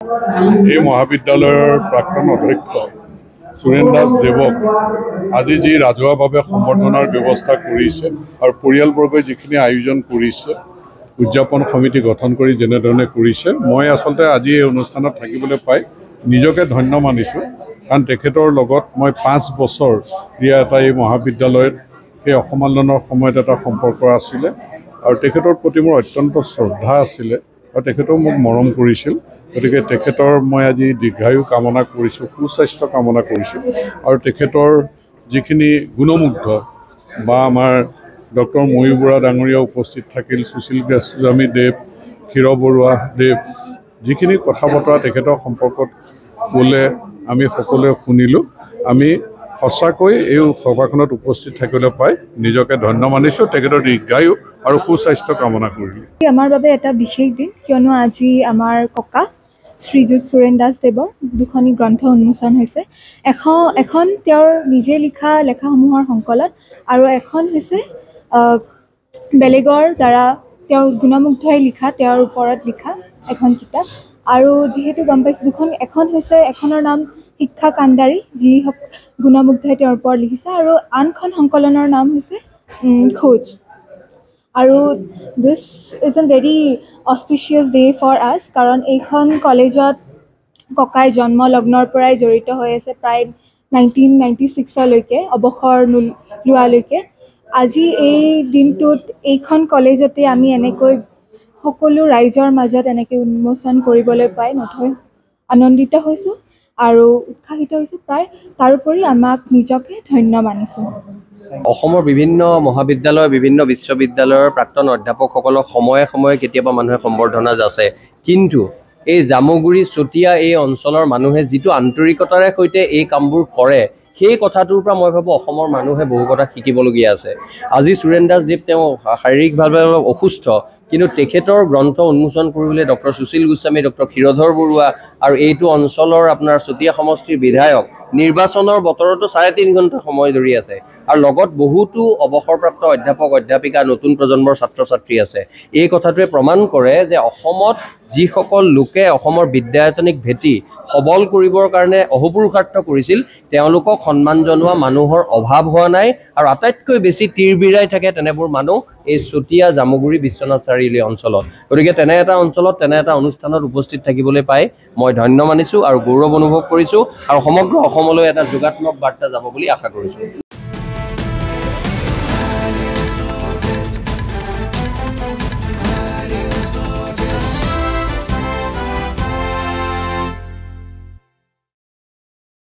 এই মহাবিদ্যালয়ৰ প্ৰাক্তন অধ্যক্ষ সুৰেন দাস দেৱক আজি যি ৰাজহুৱাভাৱে সম্বৰ্ধনাৰ ব্যৱস্থা কৰিছে আৰু পৰিয়ালবৰ্গই যিখিনি আয়োজন কৰিছে উদযাপন সমিতি গঠন কৰি যেনেধৰণে কৰিছে মই আচলতে আজি এই অনুষ্ঠানত থাকিবলৈ পাই নিজকে ধন্য মানিছোঁ কাৰণ তেখেতৰ লগত মই 5 বছৰ দিয়া এটা এই মহাবিদ্যালয়ত এই অসমালনৰ সময়ত এটা সম্পৰ্ক আছিলে আৰু তেখেতৰ প্ৰতি মোৰ অত্যন্ত শ্ৰদ্ধা আছিলে আৰু তেখেতেও মোক মৰম কৰিছিল গতিকে তেখেতৰ মই আজি দীৰ্ঘায়ু কামনা কৰিছোঁ সুস্বাস্থ্য কামনা কৰিছোঁ আৰু তেখেতৰ যিখিনি গুণমুগ্ধ বা আমাৰ ডক্টৰ ময়ূৰ বৰুৱা ডাঙৰীয়া উপস্থিত থাকিল সুশীল গোস্বামী দেৱ ক্ষীৰ বৰুৱা দেৱ যিখিনি কথা বতৰা তেখেতৰ সম্পৰ্কত ক'লে আমি সকলোৱে শুনিলোঁ আমি সঁচাকৈ এই সভাখনত উপস্থিত থাকিবলৈ পাই নিজকে ধন্য মানিছোঁ তেখেতৰ দীৰ্ঘায়ু আৰু সুস্বাস্থ্য কামনা কৰিলোঁ। আমাৰ বাবে এটা বিশেষ দিন কিয়নো আজি আমাৰ ককা শ্ৰীযুত সুৰেন দাস দেৱৰ দুখনি গ্ৰন্থ উন্মোচন হৈছে এখন তেওঁৰ নিজে লিখা লেখাসমূহৰ সংকলন আৰু এখন হৈছে বেলেগৰ দ্বাৰা তেওঁৰ গুণমুগ্ধই লিখা তেওঁৰ ওপৰত লিখা এখন কিতাপ আৰু যিহেতু গম পাইছোঁ এখন হৈছে এখনৰ নাম শিক্ষা কাণ্ডাৰী যি গুণমুগ্ধই তেওঁৰ ওপৰত লিখিছে আৰু আনখন সংকলনৰ নাম হৈছে খোজ আৰু this is a very auspicious day for us কাৰণ এইখন কলেজত ককাই জন্মলগ্নৰ পৰাই জড়িত হৈ আছে প্ৰায় 1996লৈকে অৱসৰ লোৱালৈকে আজি এই দিনটোত এইখন কলেজতে আমি এনেকৈ সকলো ৰাইজৰ মাজত এনেকৈ উন্মোচন কৰিবলৈ পাই নথৈ আনন্দিত হৈছোঁ আৰু উৎসাহিত হৈছোঁ প্ৰায় তাৰোপৰি আমাক নিজকে ধন্য মানিছোঁ। অসমৰ বিভিন্ন মহাবিদ্যালয় বিভিন্ন বিশ্ববিদ্যালয়ৰ প্ৰাক্তন অধ্যাপকসকলক সময়ে সময়ে কেতিয়াবা মানুহে সম্বৰ্ধনা যাচে কিন্তু এই জামুগুৰি চতিয়া এই অঞ্চলৰ মানুহে যিটো আন্তৰিকতাৰে সৈতে এই কামবোৰ কৰে সেই কথাটোৰ পৰা মই ভাবোঁ অসমৰ মানুহে বহু কথা শিকিবলগীয়া আছে। আজি সুৰেন দাস দেৱ তেওঁ শাৰীৰিকভাৱে অলপ অসুস্থ কিন্তু তেখেতৰ গ্ৰন্থ উন্মোচন কৰিবলৈ ডক্টৰ সুশীল গোস্বামী ডক্টৰ ক্ষীৰধৰ বৰুৱা আৰু এইটো অঞ্চলৰ আপোনাৰ চতিয়া সমষ্টিৰ বিধায়ক নিৰ্বাচনৰ বতৰতো 3.5 ঘণ্টা সময় ধৰি আছে আৰু লগত বহুতো অৱসৰপ্ৰাপ্ত অধ্যাপক অধ্যাপিকা নতুন প্ৰজন্মৰ ছাত্ৰ ছাত্ৰী আছে। এই কথাটোৱে প্ৰমাণ কৰে যে অসমত যিসকল লোকে অসমৰ বিদ্যায়তনিক ভেটি সবল কৰিবৰ কাৰণে অহোপুৰুষাৰ্থ কৰিছিল তেওঁলোকক সন্মান জনোৱা মানুহৰ অভাৱ হোৱা নাই আৰু আটাইতকৈ বেছি তিৰবিৰাই থাকে তেনেবোৰ মানুহ এই চতিয়া জামুগুৰি বিশ্বনাথ চাৰিআলি অঞ্চলত। গতিকে তেনে এটা অঞ্চলত তেনে এটা অনুষ্ঠানত উপস্থিত থাকিবলৈ পাই মই ধন্য মানিছোঁ আৰু গৌৰৱ অনুভৱ কৰিছোঁ আৰু সমগ্ৰ অসমলৈ এটা যোগাত্মক বাৰ্তা যাব বুলি আশা কৰিছোঁ।